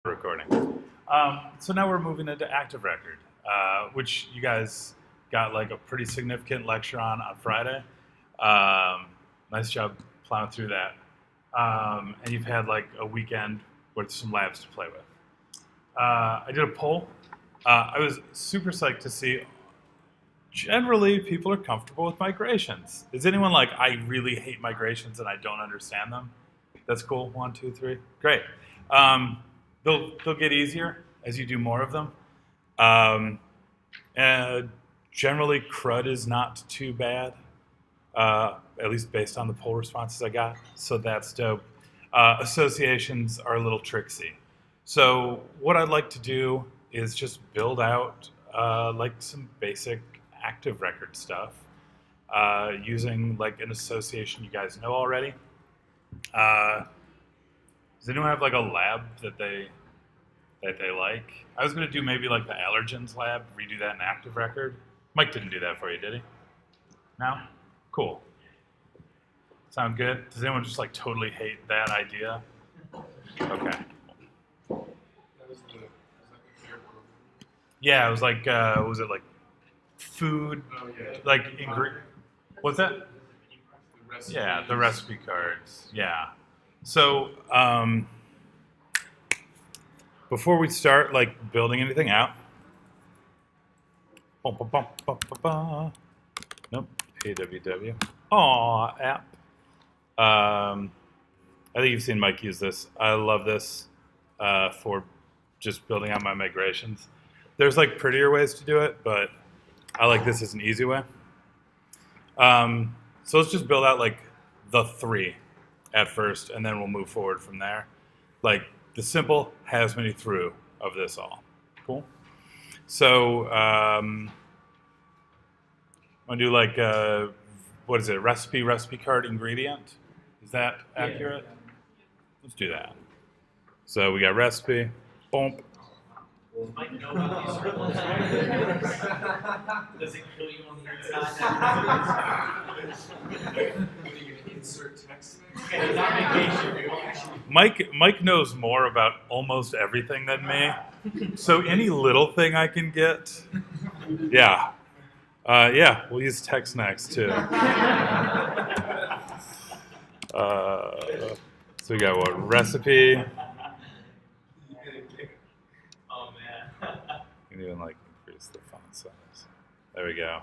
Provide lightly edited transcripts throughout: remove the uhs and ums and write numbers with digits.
Recording. So now we're moving into ActiveRecord, which you guys got like a pretty significant lecture on Friday. Nice job plowing through that. And you've had like a weekend with some labs to play with. I did a poll. I was super psyched to see generally people are comfortable with migrations. Is anyone like, I really hate migrations and I don't understand them? That's cool. 1, 2, 3. Great. They'll get easier as you do more of them. And generally, CRUD is not too bad, at least based on the poll responses I got. So that's dope. Associations are a little tricksy. So what I'd like to do is just build out like some basic ActiveRecord stuff using like an association you guys know already. Does anyone have like a lab that they like? I was gonna do maybe like the allergens lab, redo that in ActiveRecord. Mike didn't do that for you, did he? No? Cool. Sound good? Does anyone just like totally hate that idea? Okay. Yeah, it was like, was it like food? Oh, yeah. Like, what's that? Yeah, the recipe cards. Yeah. So, before we start like building anything out, nope, AWW. Aw, app. I think you've seen Mike use this. I love this for just building out my migrations. There's like prettier ways to do it, but I like this as an easy way. So let's just build out like the 3 at first, and then we'll move forward from there. Like the simple has many through of this all. Cool. So I'm gonna do like what is it? Recipe card ingredient. Is that accurate? Yeah. Let's do that. So we got recipe. Boom. Does Mike know about these circles? Does it kill you on the inside? Insert text. Okay, it's not vacation. Mike knows more about almost everything than me. So any little thing I can get, yeah. Yeah, we'll use text next too. So we got what? Recipe. Oh man. You can even like increase the font size. There we go.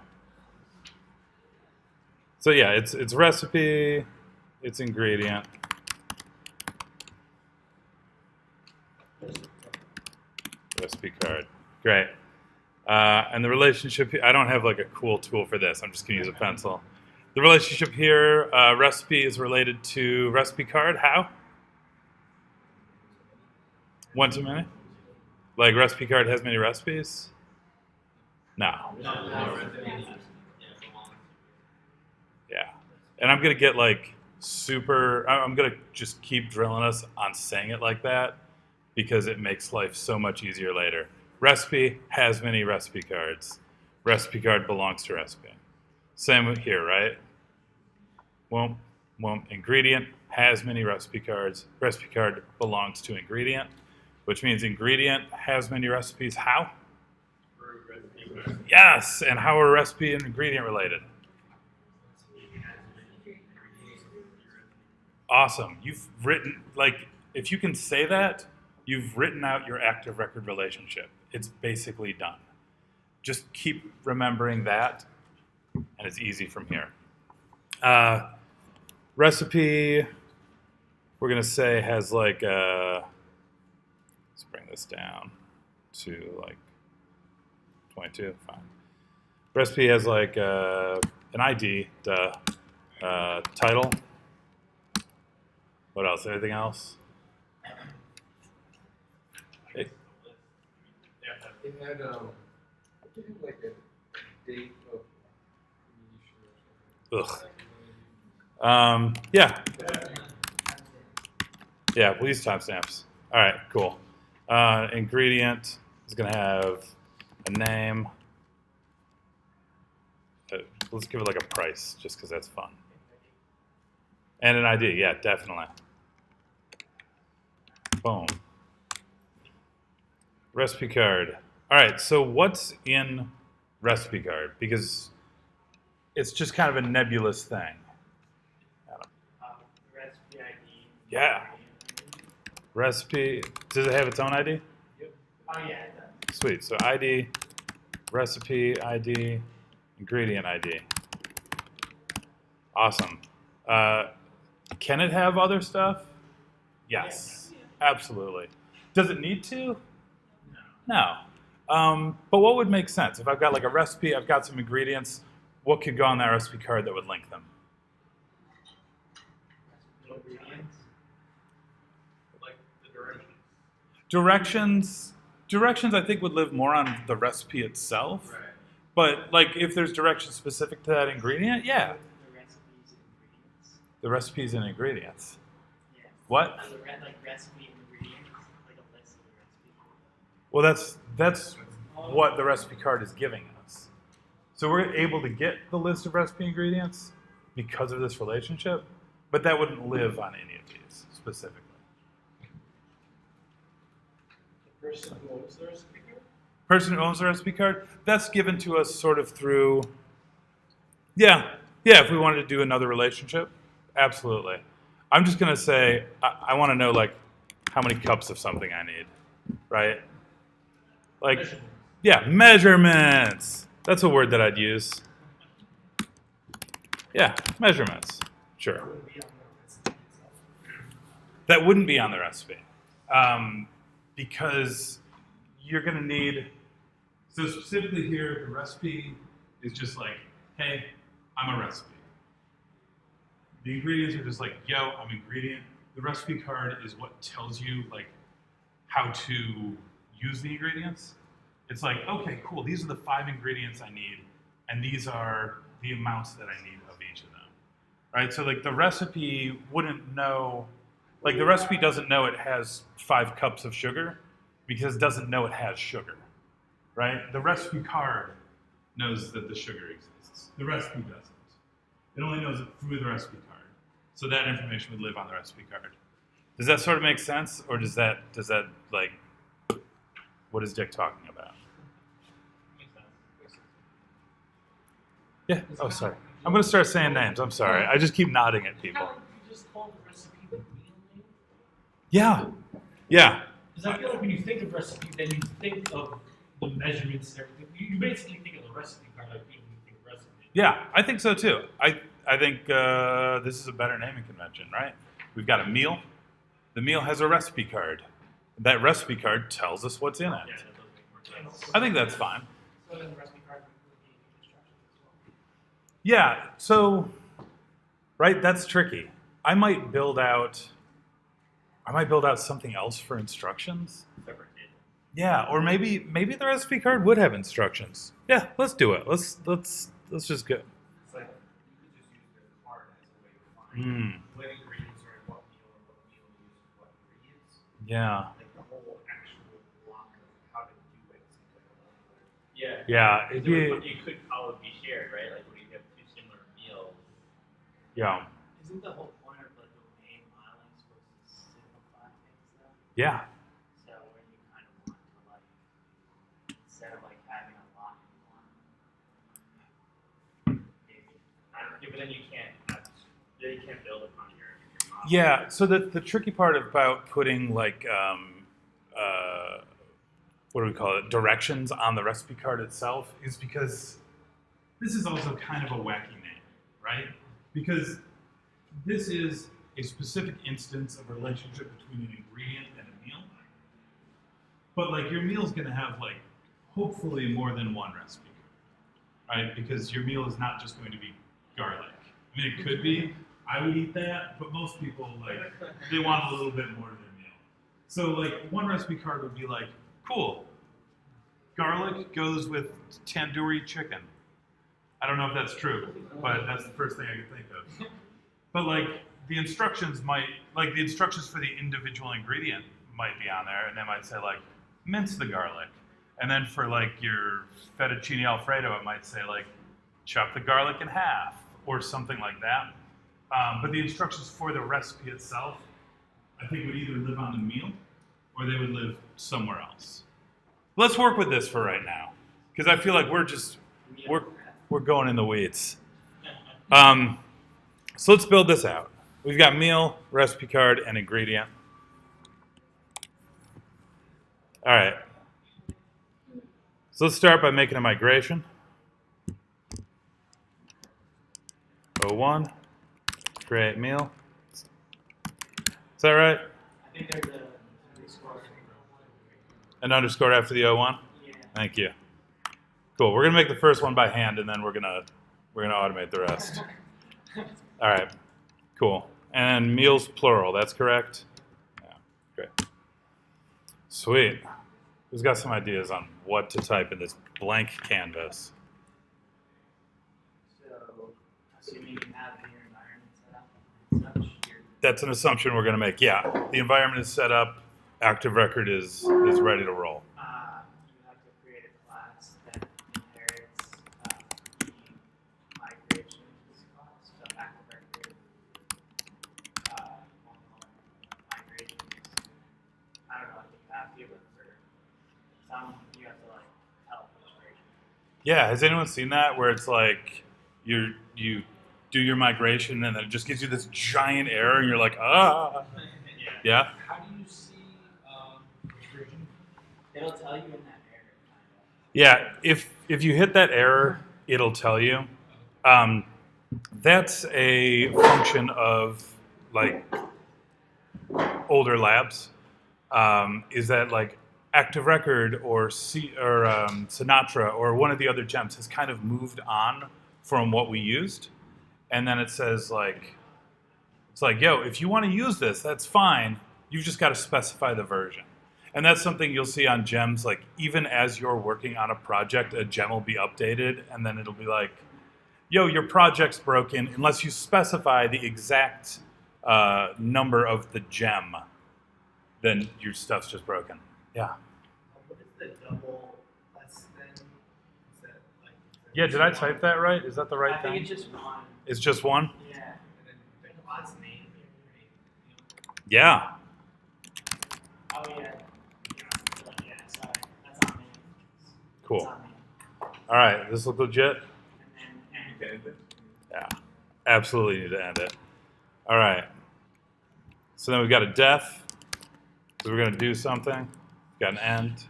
So yeah, it's recipe, it's ingredient. Recipe card. Great. And the relationship, I don't have like a cool tool for this. I'm just going to use a pencil. The relationship here, recipe is related to recipe card. How? 1 to many? Like recipe card has many recipes? No. Yeah. And I'm going to get like I'm going to just keep drilling us on saying it like that because it makes life so much easier later. Recipe has many recipe cards. Recipe card belongs to recipe. Same here, right? Well, ingredient has many recipe cards. Recipe card belongs to ingredient, which means ingredient has many recipes. How? Yes, and how are recipe and ingredient related? Awesome. You've written, like, if you can say that, you've written out your ActiveRecord relationship. It's basically done. Just keep remembering that, and it's easy from here. Recipe, we're going to say has like, let's bring this down to like 22, fine. Recipe has like an ID, title. What else? Anything else? It had like a date of Ugh. Yeah. Yeah, we'll use timestamps. All right, cool. Ingredient is going to have a name. Let's give it like a price, just because that's fun. And an ID, yeah, definitely. Boom. Recipe card. All right, so what's in recipe card? Because it's just kind of a nebulous thing. Recipe ID. Yeah. Recipe, does it have its own ID? Yep. Oh yeah, it does. Sweet, so ID, recipe ID, ingredient ID. Awesome. Can it have other stuff? Yes, absolutely. Does it need to? No. But what would make sense? If I've got like a recipe, I've got some ingredients, what could go on that recipe card that would link them? Ingredients. Like the Directions I think would live more on the recipe itself. Right. But like if there's directions specific to that ingredient, yeah. The recipes and ingredients. The recipes and ingredients. Yes. What? So like recipe and ingredients, like a list of the recipe. Well, that's what the recipe card is giving us. So we're able to get the list of recipe ingredients because of this relationship, but that wouldn't live on any of these specifically. The person who owns the recipe card? Person who owns the recipe card, that's given to us sort of through, yeah, if we wanted to do another relationship, absolutely. I'm just going to say, I want to know, like, how many cups of something I need, right? Like, Measurements. yeah, measurements. That's a word that I'd use. Yeah, measurements. Sure. That wouldn't be on the recipe. Because you're going to need, so specifically here, the recipe is just like, hey, I'm a recipe. The ingredients are just like, yo, I'm ingredient. The recipe card is what tells you like how to use the ingredients. It's like, okay, cool, these are the 5 ingredients I need, and these are the amounts that I need of each of them, right? So like the recipe wouldn't know, like the recipe doesn't know it has 5 cups of sugar because it doesn't know it has sugar, right? The recipe card knows that the sugar exists. The recipe doesn't. It only knows it through the recipe card. So that information would live on the recipe card. Does that sort of make sense? Or does that like, what is Dick talking about? Yeah, oh, sorry. I'm going to start saying names. I'm sorry. I just keep nodding at people. How would you just call the recipe the meal name? Yeah. Yeah. Because I feel like when you think of recipe, then you think of the measurements and everything. You basically think of the recipe card like you think of recipe. Yeah, I think so too. I think this is a better naming convention, right? We've got a meal. The meal has a recipe card. That recipe card tells us what's in it. Yeah, that does make more sense. I think that's fine. So then the recipe card would be instructions as well. Yeah, so, right, that's tricky. I might build out something else for instructions. Separate data. Yeah, or maybe the recipe card would have instructions. Yeah, let's do it. Let's just go. It's like you could just use their card as a way to find what ingredients are in what meal and what meal uses what ingredients. Yeah. Like the whole actual block of how to do it seems like a lot more. Yeah. Yeah. It would, you could all be shared, right? Like when you have 2 similar meals. Yeah. Isn't the whole point of the domain modeling supposed to simplify things though? Yeah. So when you kind of want to like, instead of like having a lot in one, maybe. Yeah, but then you can't build upon your model. Yeah, so the tricky part about putting like what do we call it, directions on the recipe card itself is because this is also kind of a wacky name, right? Because this is a specific instance of a relationship between an ingredient and a meal. But like your meal's gonna have like hopefully more than one recipe card, right? Because your meal is not just going to be garlic. I mean, it could be. I would eat that, but most people like they want a little bit more of their meal. So like one recipe card would be like, cool, garlic goes with tandoori chicken. I don't know if that's true, but that's the first thing I could think of. But like the instructions for the individual ingredient might be on there, and they might say like mince the garlic, and then for like your fettuccine alfredo, it might say like chop the garlic in half or something like that. But the instructions for the recipe itself, I think would either live on the meal or they would live somewhere else. let's work with this for right now, because I feel like we're going in the weeds. So let's build this out. We've got meal, recipe card, and ingredient. All right. So let's start by making a migration. 01, create meal. Is that right? I think there's a underscore. An underscore after the 01? Yeah. Thank you. Cool. We're gonna make the first one by hand, and then we're gonna automate the rest. All right. Cool. And meals plural. That's correct. Yeah. Great. Sweet. Who's got some ideas on what to type in this blank canvas? So, assuming you have your environment set up and such, you're That's an assumption we're gonna make. Yeah. The environment is set up. ActiveRecord is ready to roll. you have to create a class that inherits the migrations class. So ActiveRecord, migrations. I don't know if you have to, but for some, you have to like help migration. Yeah. Has anyone seen that where it's like you do your migration and then it just gives you this giant error and you're like, ah. Yeah. How do you see which version? It'll tell you in that error. Yeah, if you hit that error, it'll tell you. That's a function of like older labs. Is that like ActiveRecord or Sinatra or one of the other gems has kind of moved on from what we used, and then it says like, it's like, yo, if you want to use this, that's fine. You've just got to specify the version. And that's something you'll see on gems, like even as you're working on a project, a gem will be updated and then it'll be like, yo, your project's broken unless you specify the exact number of the gem, then your stuff's just broken. Yeah. What is the double less than? Is that like? Yeah, did I type that right? Is that the right I think thing? it's just one. It's just one? Yeah. And then the class name, right? Yeah. Oh yeah. Yeah. Sorry, that's on me. Cool. It's on me. All right, this looks legit? And then Yeah, absolutely need to end it. All right. So then we've got a def, because we're going to do something. We've got an end.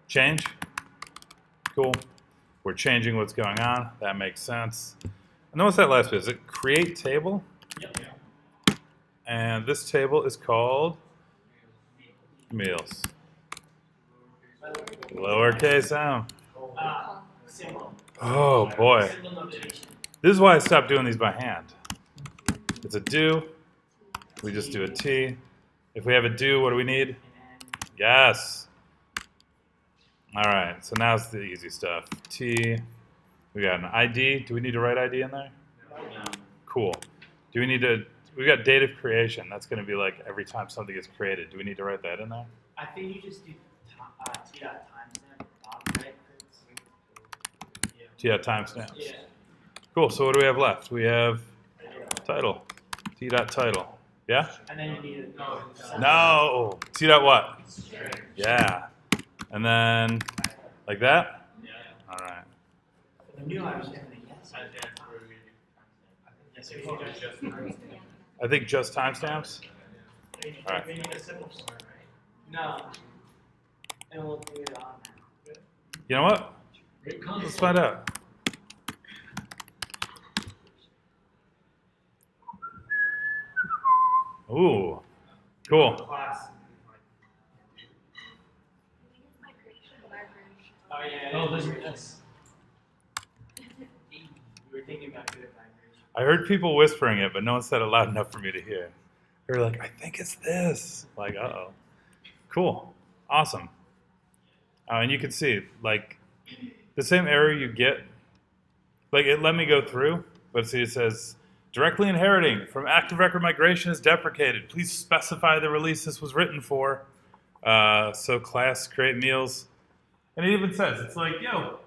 Change. Cool. We're changing what's going on. That makes sense. And then what's that last bit? Is it create table? Yep. And this table is called meals. Lowercase m. symbol. Oh boy. Symbol notation. This is why I stopped doing these by hand. It's a do. We just do a T. If we have a do, what do we need? And Yes. All right, so now it's the easy stuff. T. We got an ID. Do we need to write ID in there? Cool. Do we need to, we got date of creation. That's going to be like every time something gets created. Do we need to write that in there? I think you just do t.timestamp at the bottom, right? T dot timestamps. Yeah. Cool, so what do we have left? We have title. T dot title. Yeah? And then you need a No. T dot what? Yeah. And then like that? Yeah. All right. The new I was saying yes. Yes, if you just I think just timestamps. All right. We need a symbol for it, right? No. And we'll do it on that. You know what? Great Let's concept. find out. Ooh, cool. Class. Oh yeah. Oh, there's an S. You were thinking about good vibration. I heard people whispering it, but no one said it loud enough for me to hear. They were like, I think it's this. Like, uh-oh. Cool. Awesome. And you can see, like, the same error you get, like, it let me go through, but see, it says, directly inheriting from ActiveRecord migration is deprecated. Please specify the release this was written for. So class create meals. And it even says, it's like, yo,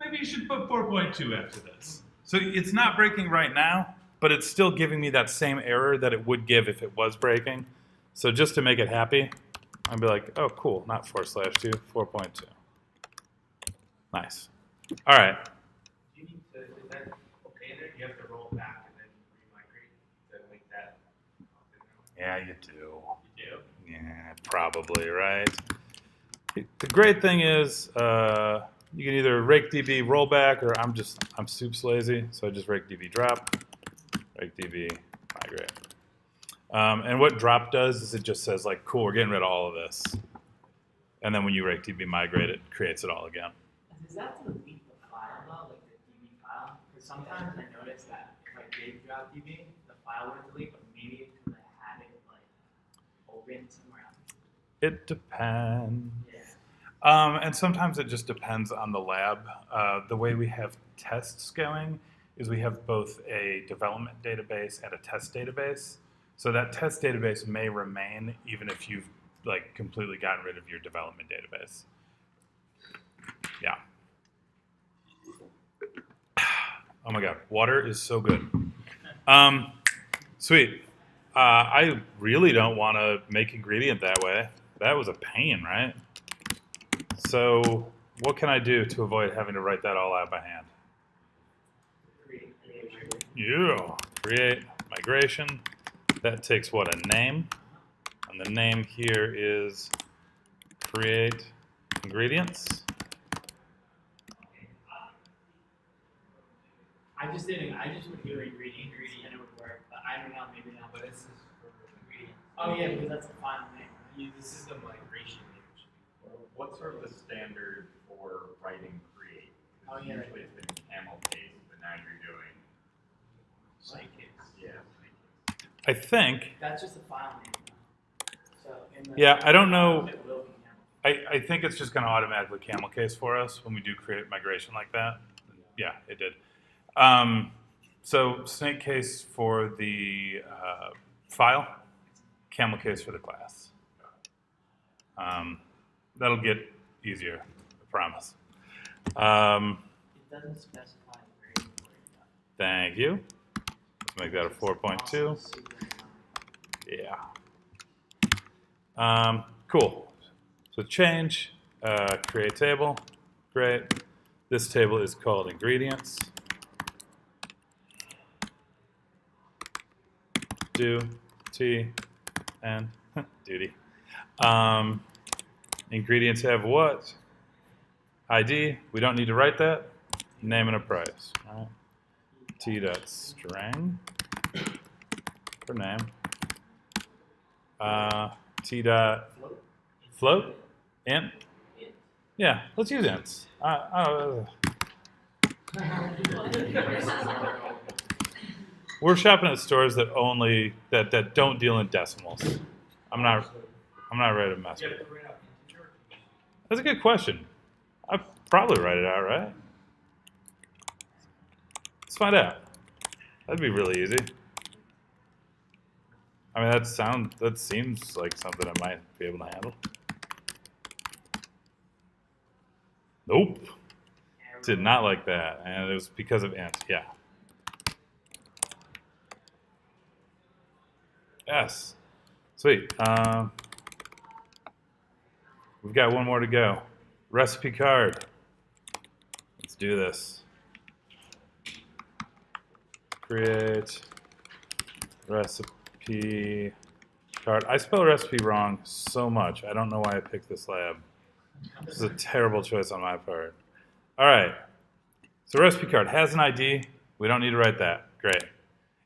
maybe you should put 4.2 after this. So it's not breaking right now, but it's still giving me that same error that it would give if it was breaking. So just to make it happy, I'd be like, oh, cool, not 4/2, 4.2. Nice. All right. Do you need to, is that okay there? Do you have to roll back and then remigrate to make that up and Yeah, you do. down? You do? Yeah, probably, right? The great thing is you can either rake DB rollback, or I'm soups lazy, so I just rake DB drop, rake DB migrate. And what drop does is it just says like, cool, we're getting rid of all of this. And then when you rake DB migrate, it creates it all again. Does that delete the file though, like the DB file? Because sometimes I notice that if I did drop DB, the file would delete, but maybe it's because I had it like open somewhere else. It depends. Yeah. And sometimes it just depends on the lab. The way we have tests going is we have both a development database and a test database. So that test database may remain even if you've like completely gotten rid of your development database. Yeah. Oh my God, water is so good. Sweet. I really don't want to make ingredient that way. That was a pain, right? So what can I do to avoid having to write that all out by hand? Yeah, create migration. That takes what, a name? And the name here is create ingredients. I just would do ingredient and it would work, but I don't know, maybe not. But this is for ingredient. Oh yeah, because that's the final name. This is the migration image. What's sort of the standard for writing create? Oh, yeah. Usually it's been camel case, but now you're doing Snake case. yeah. I think, That's just the file name. So in the yeah, I don't know. it will be camel. I think it's just going to automatically camel case for us when we do create migration like that. Yeah, it did. So snake case for the file, camel case for the class. That'll get easier, I promise. It doesn't specify the grade for it though. Thank you. Let's make that a 4.2. Also super Yeah. Cool. So change, create table. Great. This table is called ingredients. Do, T, and duty. Ingredients have what? ID. We don't need to write that. Name and a price. All right. T dot string for name. T dot float. Int. Yeah, let's use ints. We're shopping at stores that only that don't deal in decimals. I'm not ready to mess You with have it. to write out integer. That's a good question. I'd probably write it out, right? Let's find out. That'd be really easy. I mean, that seems like something I might be able to handle. Nope. Did not like that, and it was because of int. Yeah. Yes. Sweet. We've got one more to go. Recipe card. Let's do this. Create recipe card. I spell recipe wrong so much. I don't know why I picked this lab. This is a terrible choice on my part. All right. So recipe card has an ID. We don't need to write that. Great.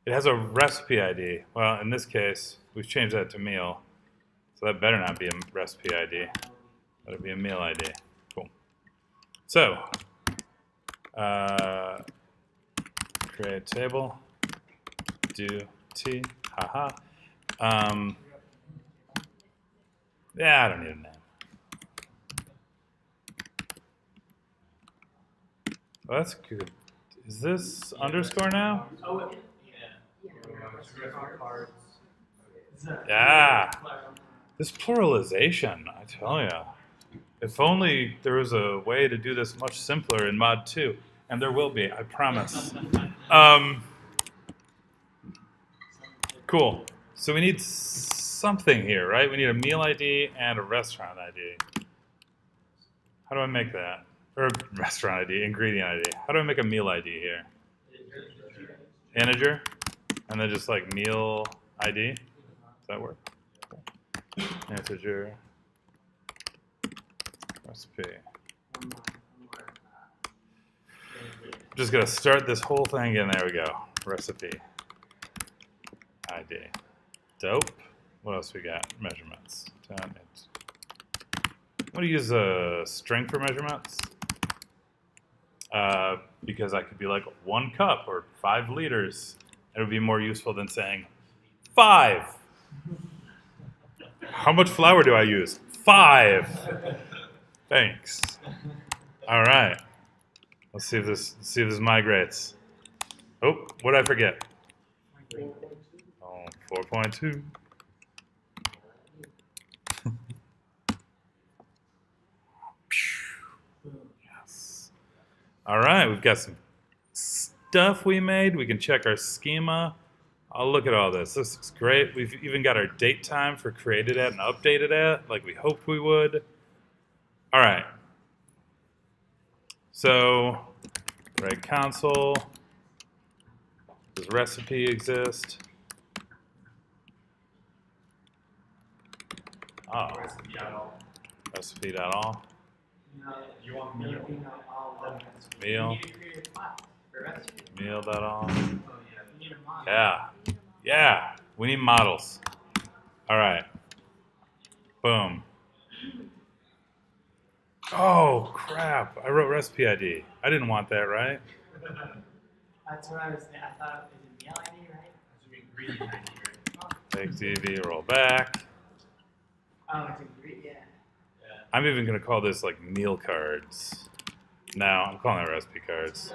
It has a recipe ID. Well, in this case, we've changed that to meal. So that better not be a recipe ID. That'll be a meal ID. Cool. So, create table. Do T. Haha. Yeah, I don't need a name. Oh, that's good. Is this underscore now? Oh, yeah. Cards. Yeah. This pluralization, I tell ya. If only there was a way to do this much simpler in Mod 2. And there will be, I promise. Cool. So we need something here, right? We need a meal ID and a restaurant ID. How do I make that? Or restaurant ID, ingredient ID. How do I make a meal ID here? Integer, and then just like meal ID. Does that work? Integer recipe. Just gonna start this whole thing again. There we go. Recipe ID. Dope. What else we got? Measurements. 10. I'm gonna use a string for measurements. Because I could be like 1 cup or 5 liters. It would be more useful than saying 5. How much flour do I use? 5. Thanks. All right. Let's see if this migrates. Oh, what did I forget? Oh, 4.2. Yes. All right, we've got some stuff we made. We can check our schema. Oh, look at all this. This looks great. We've even got our date time for created at and updated at, like we hoped we would. All right. So, right console. Does recipe exist? Oh, recipe.all. You want meal? Meal. Meal.all. Oh, yeah. Yeah. Yeah. We need models. All right. Boom. Oh, crap. I wrote recipe ID. I didn't want that, right? That's what I was thinking. I thought it was a meal ID, right? Ingredient ID, right? Take TV, roll back. Oh, it's ingredient. I'm even going to call this like meal cards. No, I'm calling it recipe cards.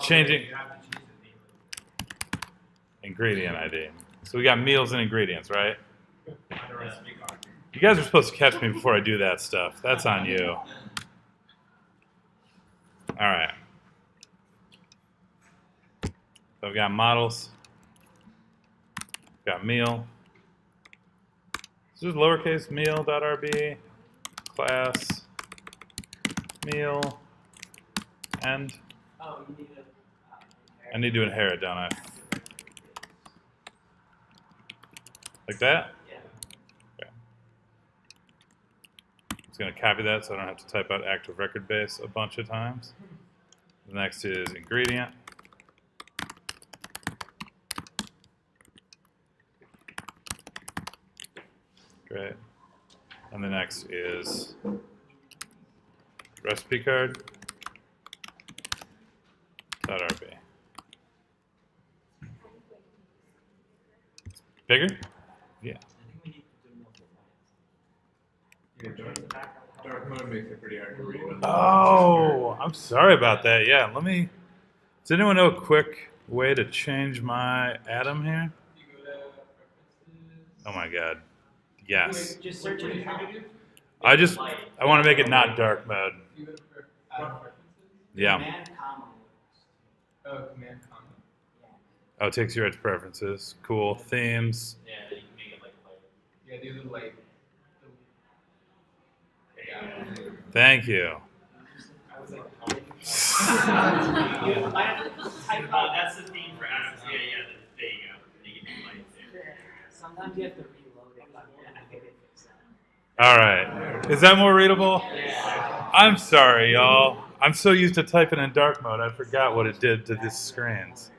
Changing You have to choose the name ingredient ID. So we got meals and ingredients, right? of the recipe card. You guys are supposed to catch me before I do that stuff. That's on you. All right. So we've got models. Got meal. This is lowercase meal.rb class meal and Oh, you need to. I need to inherit, don't I? Like that? Yeah. Okay. I'm just going to copy that so I don't have to type out ActiveRecord base a bunch of times. The next is ingredient. Great. And the next is recipe card. .rb. Bigger? Yeah. Dark mode makes it pretty hard to read. Oh, I'm sorry about that. Yeah, let me. Does anyone know a quick way to change my Atom here? Oh my God. Yes. Just search it. I want to make it not dark mode. Yeah. Command comma. Oh, command comma. Oh, it takes you right to preferences. Cool. Themes. Yeah, then you can make it like lighter. Yeah, do the light. Yeah. Thank you. I was like, That's the theme for access. Yeah, there you go. You can do lights there. Sometimes you have to reload it, but I think they fixed that. All right. Is that more readable? I'm sorry, y'all. I'm so used to typing in dark mode, I forgot what it did to these screens.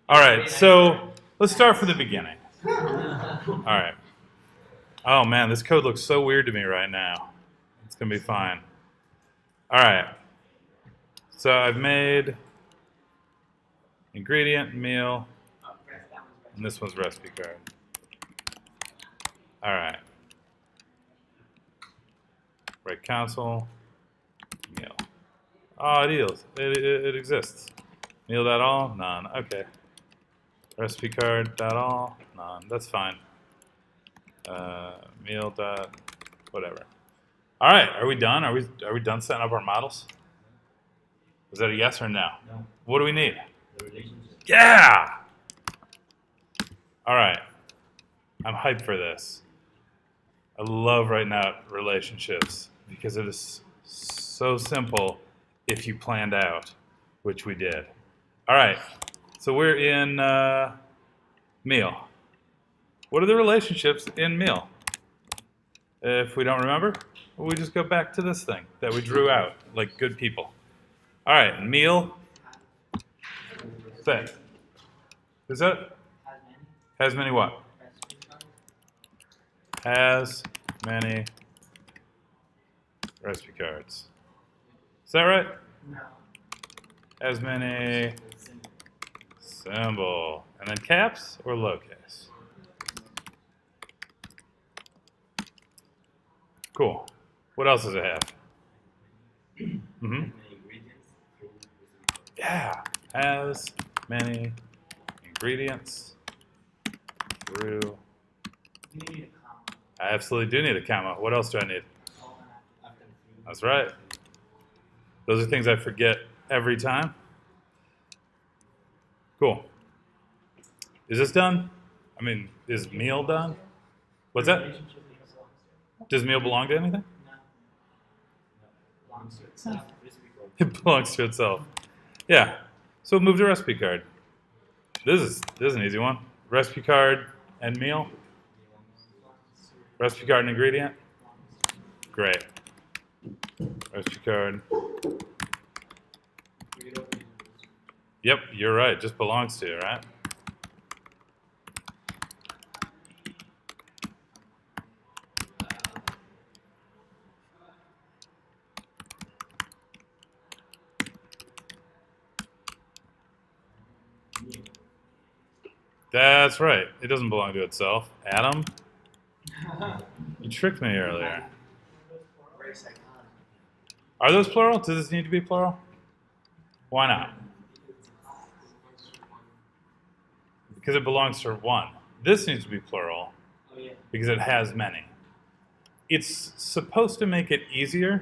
All right, so let's start from the beginning. All right. Oh, man, this code looks so weird to me right now. It's going to be fine. All right. So I've made ingredient, meal, and this one's recipe card. All right. Right console, meal. Oh, it exists. Meal.all, none. Okay. Recipe card dot all, none. That's fine. Meal dot whatever. All right, are we done? Are we done setting up our models? Is that a yes or no? No. What do we need? The relationship. Yeah. All right. I'm hyped for this. I love writing out relationships because it is so simple if you planned out, which we did. All right. So we're in meal. What are the relationships in meal? If we don't remember, we just go back to this thing that we drew out like good people. All right. Meal. Say. Is that? Has many what? Has many recipe cards. Is that right? No. Has many symbol. And then caps or lowercase? Cool. What else does it have? Mm-hmm. Yeah. Has many ingredients through. You need a comma. I absolutely do need a comma. What else do I need? That's right. Those are things I forget every time. Cool. Is this done? I mean, is meal done? What's that? Relationship belongs to. Does meal belong to anything? No. Belongs to itself. It belongs to itself. Yeah. So move to recipe card. This is an easy one. Recipe card and meal. Recipe card and ingredient. Great. Recipe card. Yep, you're right. Just belongs to, right? That's right. It doesn't belong to itself. Adam, you tricked me earlier. Very psychotic. Are those plural? Does this need to be plural? Why not? Because it belongs to one. This needs to be plural Oh yeah. because it has many. It's supposed to make it easier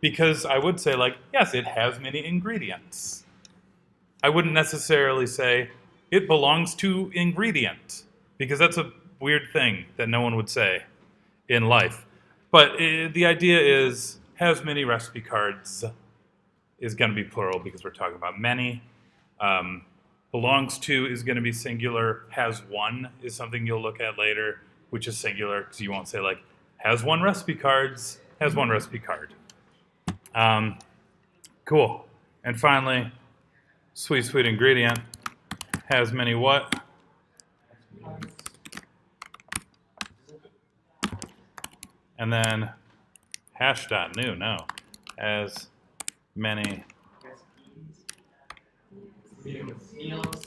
because I would say, like, yes, it has many ingredients. I wouldn't necessarily say it belongs to ingredient because that's a weird thing that no one would say in life. But the idea is has many recipe cards is going to be plural because we're talking about many. Belongs to is going to be singular. Has one is something you'll look at later, which is singular because you won't say like has one recipe cards, has one recipe card. Cool. And finally, sweet ingredient has many what? And then hash.new, no, has many. Meals.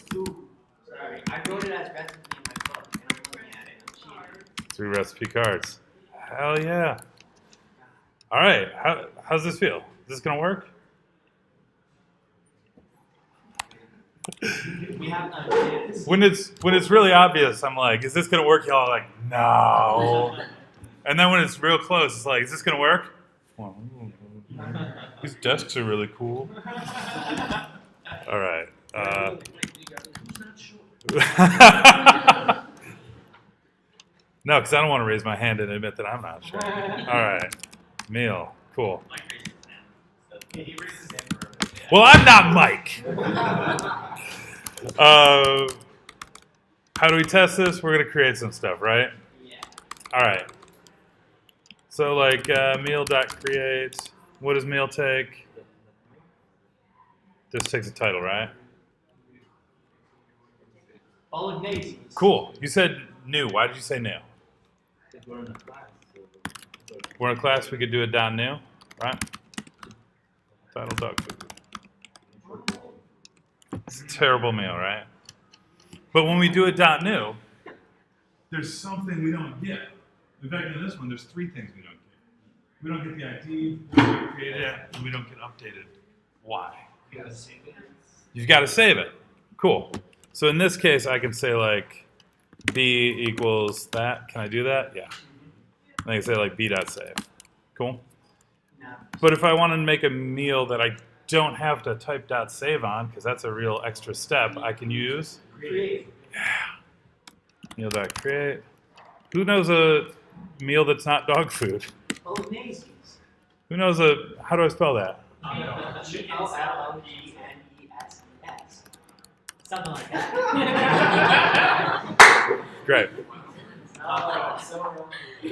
Sorry, I wrote it as recipe in my book, and I'm looking at it. I'm cheating. 3 recipe cards. Hell yeah. All right, how's this feel? Is this gonna work? We have not did this. When it's really obvious, I'm like, is this gonna work? Y'all are like, no. And then when it's real close, it's like, is this gonna work? Well, these desks are really cool. All right. No, because I don't want to raise my hand and admit that I'm not sure. All right. Meal. Cool. He raises his hand for everything. Well, I'm not Mike. How do we test this? We're going to create some stuff, right? Yeah. All right. So, like, meal.create. What does meal take? This takes a title, right? Bolognese. Cool. You said new. Why did you say new? We're in a class. We could do a .new, right? Title dog food. It's a terrible meal, right? But when we do a .new, there's something we don't get. In fact, in this one, there's 3 things we don't get. We don't get the ID, we don't get created, and we don't get updated. Why? You gotta save it. You've got to save it. Cool. So in this case, I can say like b equals that. Can I do that? Yeah. And I can say like b.save. Cool. No. But if I want to make a meal that I don't have to type .save on, because that's a real extra step, I can use Create. Meal.create. Who knows a meal that's not dog food? Bolognese. Who knows how do I spell that? Ollenes. Something like that. Great. So wrong.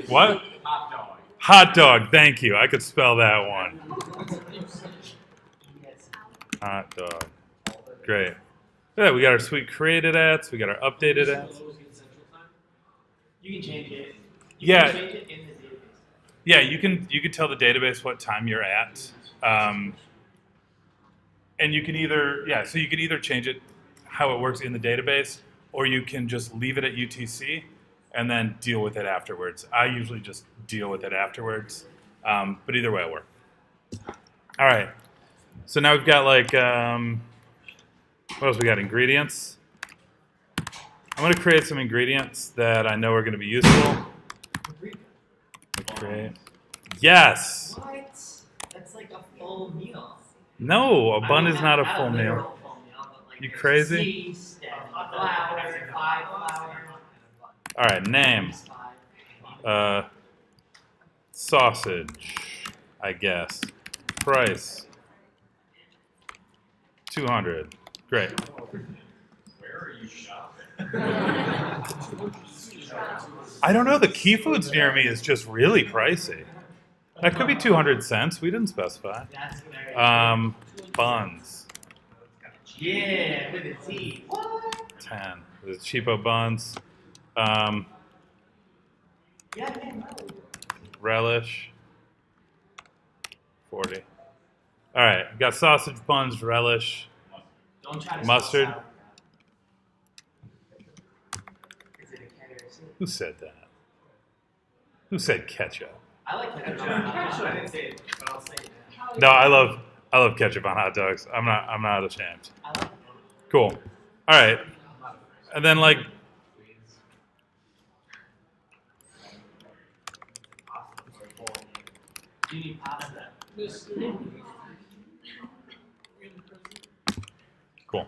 What? Hot dog. Hot dog. Thank you. I could spell that one. Yes. Hot dog. Great. Yeah, we got our sweet created ads. We got our updated ads. You can change it. Yeah. Can change it in the database. Yeah, you can tell the database what time you're at, and you can either so you can either change it how it works in the database, or you can just leave it at UTC and then deal with it afterwards. I usually just deal with it afterwards, but either way it'll work. All right, so now we've got like what else we got? Ingredients. I'm going to create some ingredients that I know are going to be useful. Create. Yes. What? That's like a full meal. No, a bun I mean, is not a not full literal meal. full meal, but like You there's crazy? Yeast and flour, 5 flour. All right, name. Yeast 5. Sausage, I guess. Price. 200. Great. Where are you shopping? I don't know. The Key Foods near me is just really pricey. That could be 200 cents. We didn't specify. That's very Buns. Yeah, with a T. What? 10. The cheapo buns. Yeah, man. Relish. 40. All right. Got sausage, buns, relish. Don't try to Mustard. spell sauerkraut. Is it a K or a C? Who said that? Who said ketchup? I like ketchup. I didn't say it, but I'll say it now. No, I love ketchup on hot dogs. I'm not ashamed. I like it. Cool. All right. And then like Do you need pasta? cool.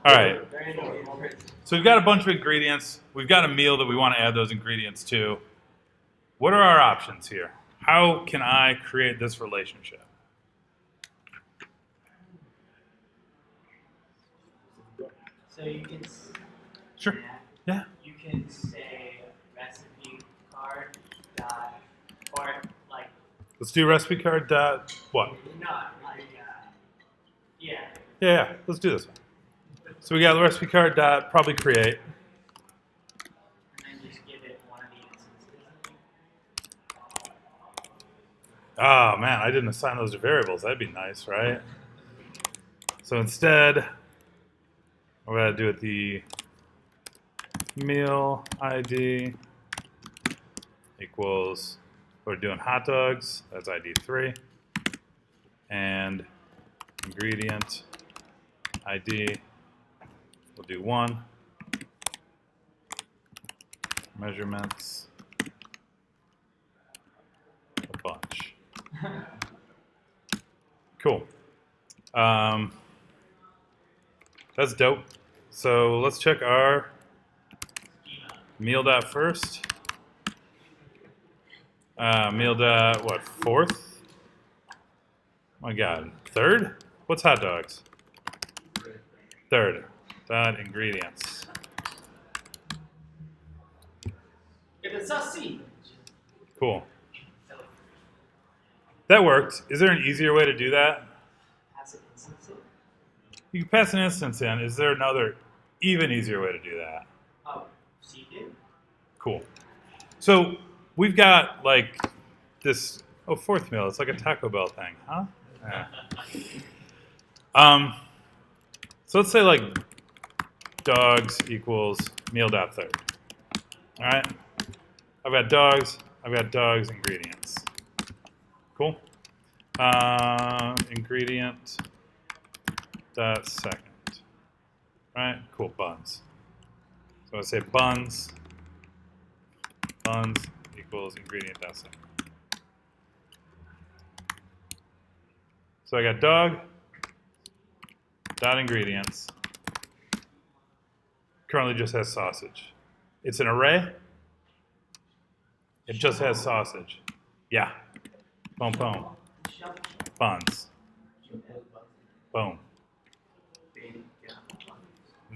All right. Very important. So we've got a bunch of ingredients. We've got a meal that we want to add those ingredients to. What are our options here? How can I create this relationship? So you can. Sure. Yeah. You can say recipe card dot or like Let's do recipe card dot what? not like yeah. Yeah. Let's do this one. So we got the recipe card dot probably create. And then just give it one of the instances. Oh man, I didn't assign those to variables. That'd be nice, right? So instead, we're gonna do it the meal ID equals, we're doing hot dogs, that's ID 3, and ingredient ID, we'll do 1, measurements, a bunch. Cool. That's dope. So let's check our meal dot first. Meal dot what? 4th? Oh my God. 3rd? What's hot dogs? 3rd. Dot ingredients. It's a C. Cool. That worked. Is there an easier way to do that? Pass it instance. You can pass an instance in. Is there another even easier way to do that? Oh, C did. Cool. So we've got like this 4th meal. It's like a Taco Bell thing, huh? Yeah. So let's say like dogs equals meal.3rd. All right. I've got dogs ingredients. Cool. Ingredient dot second. All right. Cool. Buns. So I say buns equals ingredient dot second. So I got dog dot ingredients. Currently just has sausage. It's an array. It just has sausage. Yeah. Boom, boom. Buns. Boom.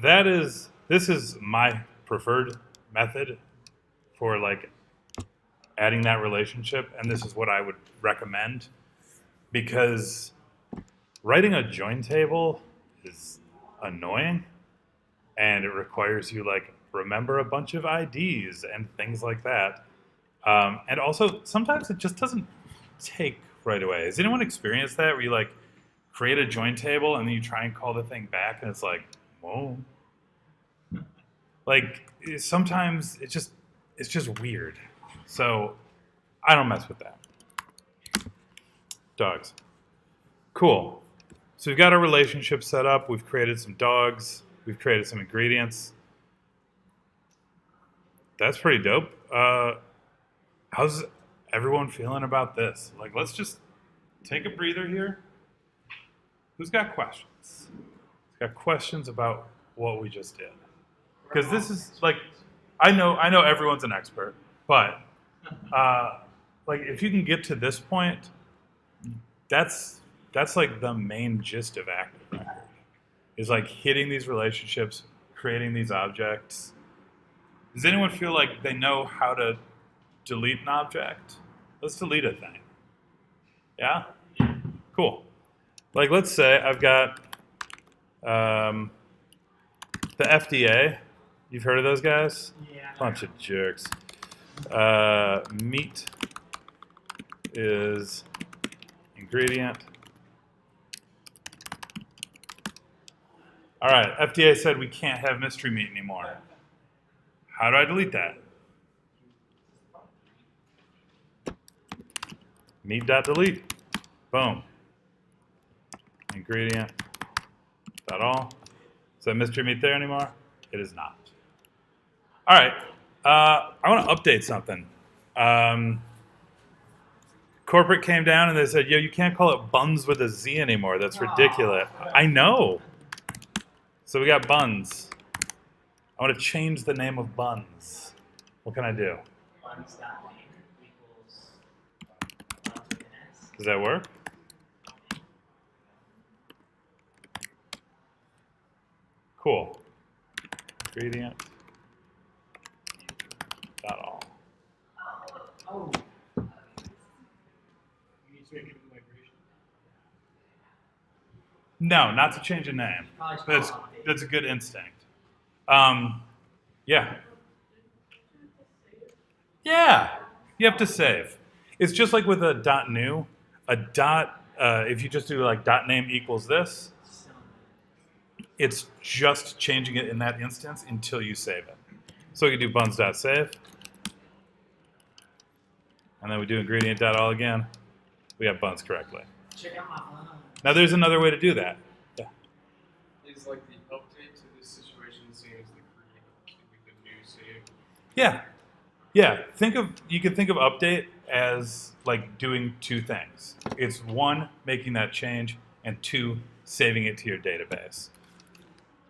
This is my preferred method for like adding that relationship, and this is what I would recommend, because writing a join table is annoying, and it requires you like remember a bunch of IDs and things like that. And also, sometimes it just doesn't take right away. Has anyone experienced that, where you like create a join table and then you try and call the thing back, and it's like, whoa. Like sometimes it's just weird. So I don't mess with that. Dogs. Cool. So we've got our relationship set up. We've created some dogs. We've created some ingredients. That's pretty dope. How's everyone feeling about this? Like, let's just take a breather here. Who's got questions? Who's got questions about what we just did? Because this is like, I know everyone's an expert, but like if you can get to this point, that's like the main gist of ActiveRecord, is like hitting these relationships, creating these objects. Does anyone feel like they know how to delete an object? Let's delete a thing. Yeah? Cool. Like let's say I've got the FDA. You've heard of those guys? Yeah. Bunch of jerks. Meat is ingredient. All right, FDA said we can't have mystery meat anymore. How do I delete that? Meat.delete. Boom. Ingredient. That all? Is that mystery meat there anymore? It is not. All right. I want to update something. Corporate came down and they said, yo, you can't call it buns with a Z anymore. That's ridiculous. I know. So we got buns. I want to change the name of buns. What can I do? Buns.name equals buns with an S. Does that work? Cool. Ingredient. Dot all. Oh. You need to make it a migration. No, not to change a name. Probably should But it's, call it update. that's a good instinct. Yeah. Yeah. You have to save. It's just like with a dot new. A dot, if you just do like dot name equals this, it's just changing it in that instance until you save it. So we can do buns.save. And then we do ingredient.all again. We have buns correctly. Check out my phone. Now there's another way to do that. Yeah. Is like the update to this situation the same as the create, like the new save? Yeah. Yeah. You can think of update as like doing two things. It's one, making that change, and two, saving it to your database.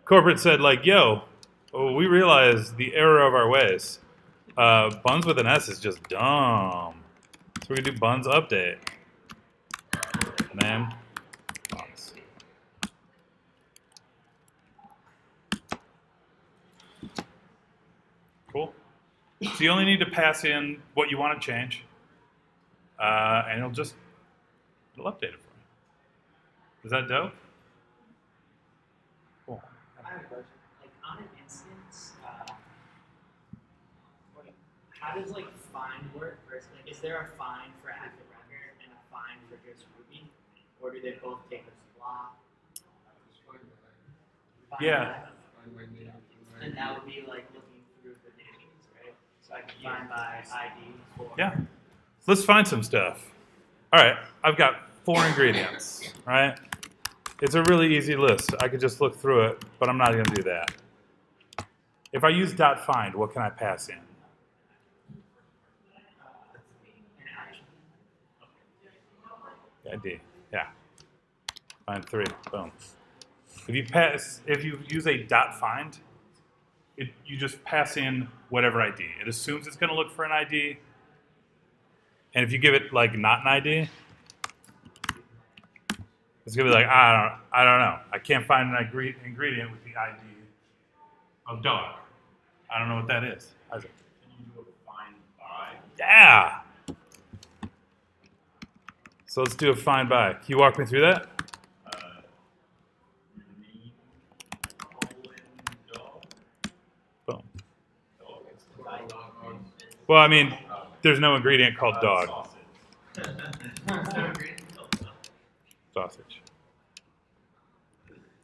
Corporate said like, yo, we realize the error of our ways. Buns with an S is just dumb. So we're gonna do buns update. Name, buns. Cool. So you only need to pass in what you want to change, and it'll update it for you. Is that dope? Cool. I have a question. Like on an instance, how does like find work versus like is there a find for ActiveRecord and a find for just Ruby, or do they both take a slot? Find Yeah. by- And that would be like looking through the names, right? So I can find by ID for. Yeah. Let's find some stuff. All right, I've got 4 ingredients, right? It's a really easy list. I could just look through it, but I'm not going to do that. If I use .find, what can I pass in? An action. ID, yeah. Find 3, boom. If you use a .find, you just pass in whatever ID. It assumes it's going to look for an ID, and if you give it like not an ID, it's going to be like I don't know. I can't find an ingredient with the ID of dog. I don't know what that is. Isaac. Can you do a find by? Yeah. So let's do a find by. Can you walk me through that? Name, colon, dog. Boom. Dog. It's the dog. Well, I mean, there's no ingredient called dog. Sausage.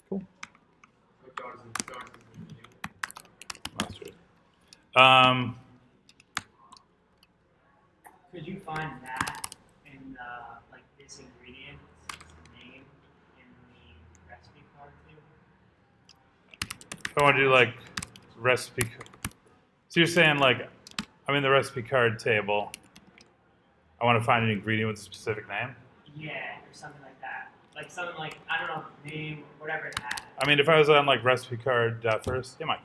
Cool. What dogs Mustard. Could you find that in like this ingredient name in the recipe card too? If I want to do like recipe, so you're saying like I'm in the recipe card table. I want to find an ingredient with a specific name. Yeah, or something like that. Like something like I don't know, name, whatever it had. I mean, if I was on like recipe card first, yeah, Mike.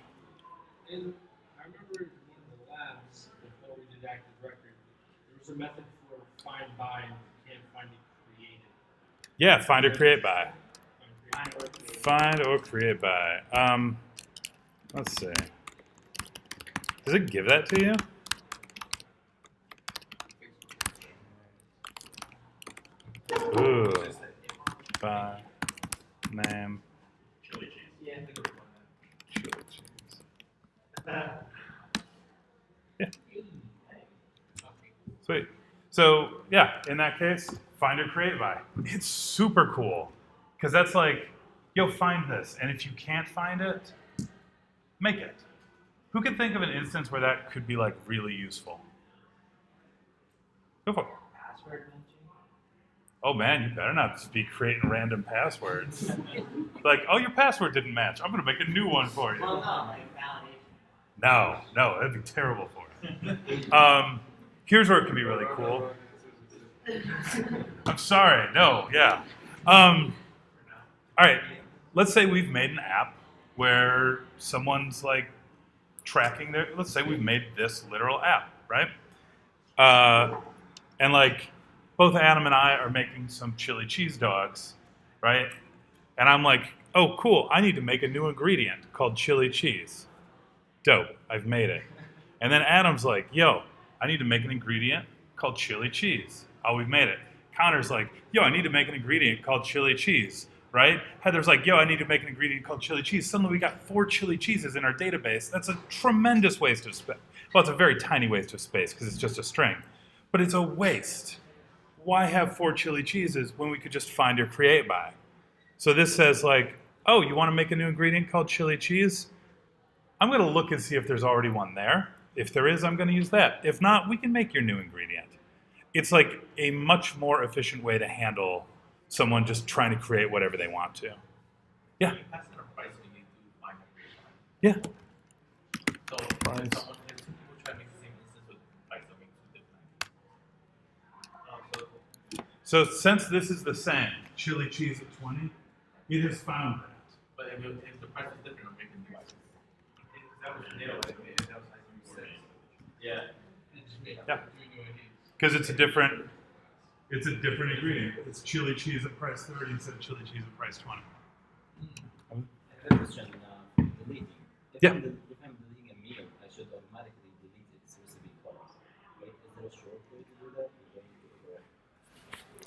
And I remember in one of the labs before we did ActiveRecord, there was a method for find by and you can't find it created. Yeah, find or create by. Find or create. Find or create by. Let's see. Does it give that to you? Ooh. By name. Chili cheese. Yeah. Chili cheese. Yeah. Sweet. So yeah, in that case, find or create by. It's super cool because that's like, yo, find this, and if you can't find it, make it. Who can think of an instance where that could be like really useful? Go for it. Password mention. Oh man, you better not just be creating random passwords. Like, oh, your password didn't match. I'm gonna make a new one for you. Well, no, like validation. No, that'd be terrible for you. Here's where it could be really cool. I'm sorry, no, yeah. All right, let's say we've made an app where someone's like tracking their, let's say we've made this literal app, right? And like both Adam and I are making some chili cheese dogs, right? And I'm like, oh, cool, I need to make a new ingredient called chili cheese. Dope, I've made it. And then Adam's like, yo, I need to make an ingredient called chili cheese. Oh, we've made it. Connor's like, yo, I need to make an ingredient called chili cheese, right? Heather's like, yo, I need to make an ingredient called chili cheese. Suddenly we got 4 chili cheeses in our database. That's a tremendous waste of space. Well, it's a very tiny waste of space because it's just a string. But it's a waste. Why have 4 chili cheeses when we could just find or create by? So this says like, oh, you want to make a new ingredient called chili cheese? I'm going to look and see if there's already one there. If there is, I'm going to use that. If not, we can make your new ingredient. It's like a much more efficient way to handle someone just trying to create whatever they want to. Yeah. That's not a price we need to find a create by. Yeah. So Price. if someone, if two people try to make the same instance with price something too different. So since this is the same, chili cheese at 20, it has found that. But if the price is different, it'll make a new price. That was nailed. That was like you said. Yeah. Yeah. Because it's a different ingredient. It's chili cheese at price 30 instead of chili cheese at price 20. I have a question, deleting. Yeah. If I'm deleting a meal, I should automatically delete its recipe card. Wait, is there a short way to do that? Or do I need to correct?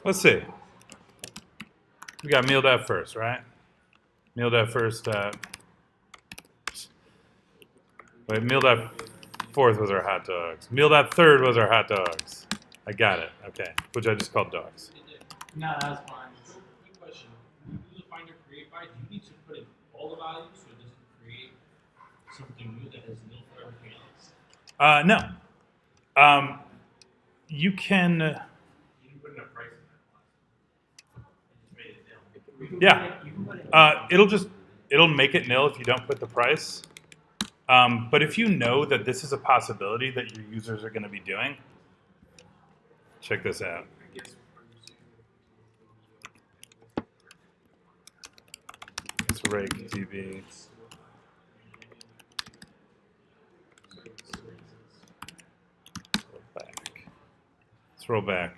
Let's see. We got meal dev first, right? Meal dev first. Wait, meal dev fourth was our hot dogs. Meal dev third was our hot dogs. I got it. Okay, which I just called dogs. No, that was fine. Quick question. When you do the find or create by, do you need to put in all the values so it doesn't create something new that has nil for everything else? No. You can. You didn't put enough price in that one. It just made it down. Yeah. You can put it It'll make it nil if you don't put the price. But if you know that this is a possibility that your users are going to be doing, check this out. It's rake db. throw back.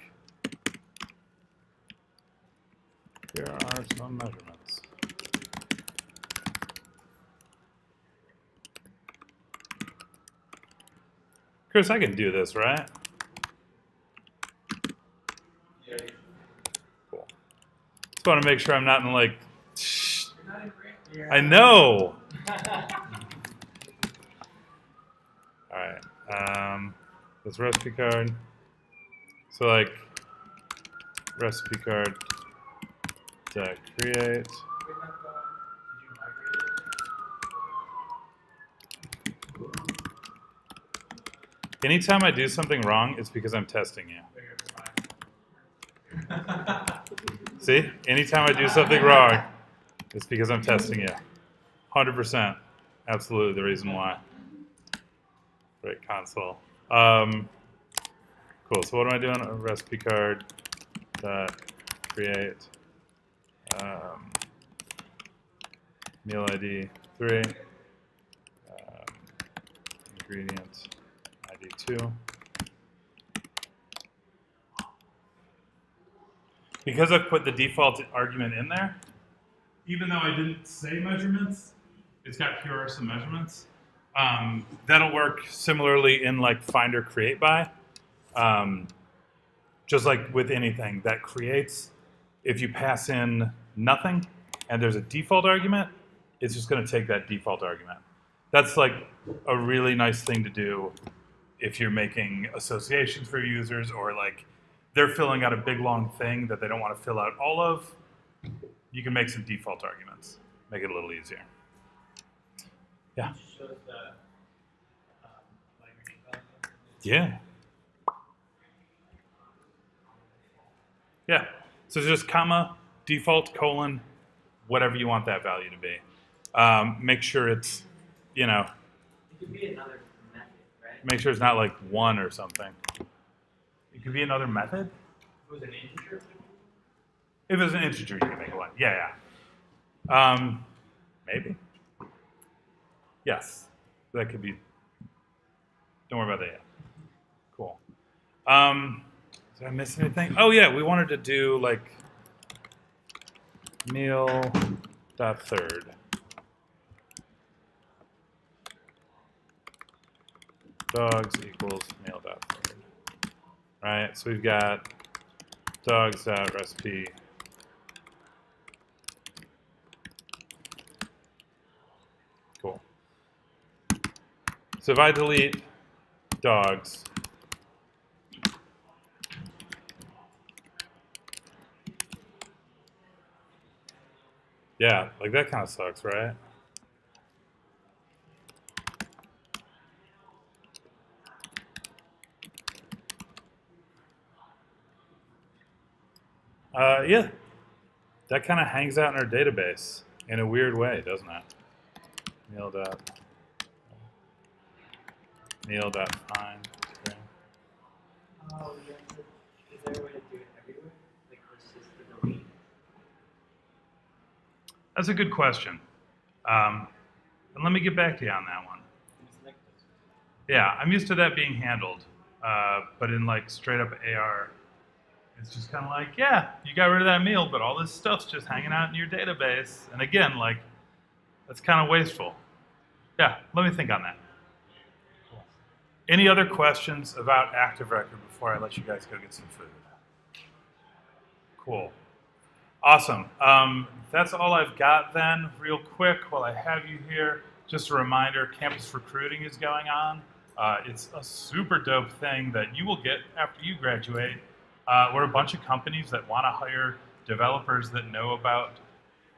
Here are some measurements. Chris, I can do this, right? Yeah. Cool. Just want to make sure I'm not in like. You're not in grant. I know. All right. This recipe card. So like recipe card dot create. Did you migrate it? Anytime I do something wrong, it's because I'm testing you. See? Anytime I do something wrong, it's because I'm testing you. 100%. Absolutely the reason why. Right, console. Cool. So what am I doing? A recipe card dot create meal ID 3 ingredient ID 2. Because I've put the default argument in there, even though I didn't say measurements, it's got here are some measurements. That'll work similarly in like find or create by. Just like with anything that creates, if you pass in nothing and there's a default argument, it's just going to take that default argument. That's like a really nice thing to do if you're making associations for users or like they're filling out a big long thing that they don't want to fill out all of. You can make some default arguments, make it a little easier. Yeah. Shows the migration value. Yeah. Yeah. So just comma, default, colon, whatever you want that value to be. Make sure it's, you know, It could be another method, right? make sure it's not like 1 or something. It could be another method. If it was an integer, If it's an integer, you can make it 1. Yeah, yeah. Maybe. Yes. That could be. Don't worry about that yet. Cool. Did I miss anything? Oh yeah, we wanted to do like meal.third. Dogs equals meal.third. Right, so we've got dogs.recipe. Cool. So if I delete dogs, yeah, like that kind of sucks, right? Yeah, that kind of hangs out in our database in a weird way, doesn't it? Meal.find. Okay. Oh, yeah. Is there a way to do it everywhere? Like versus the delete? That's a good question. And let me get back to you on that one. Yeah, I'm used to that being handled, but in like straight up AR, it's just kind of like, yeah, you got rid of that meal, but all this stuff's just hanging out in your database. And again, like, that's kind of wasteful. Yeah, let me think on that. Any other questions about ActiveRecord before I let you guys go get some food? Cool. Awesome. That's all I've got then. Real quick, while I have you here, just a reminder, campus recruiting is going on. It's a super dope thing that you will get after you graduate. We're a bunch of companies that want to hire developers that know about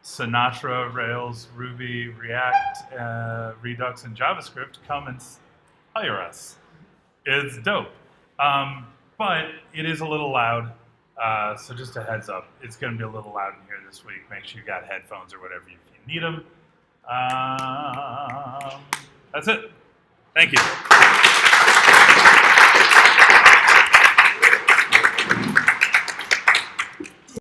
Sinatra, Rails, Ruby, React, Redux, and JavaScript. Come and hire us. It's dope. But it is a little loud. So just a heads up, it's going to be a little loud in here this week. Make sure you got headphones or whatever if you need them. That's it. Thank you.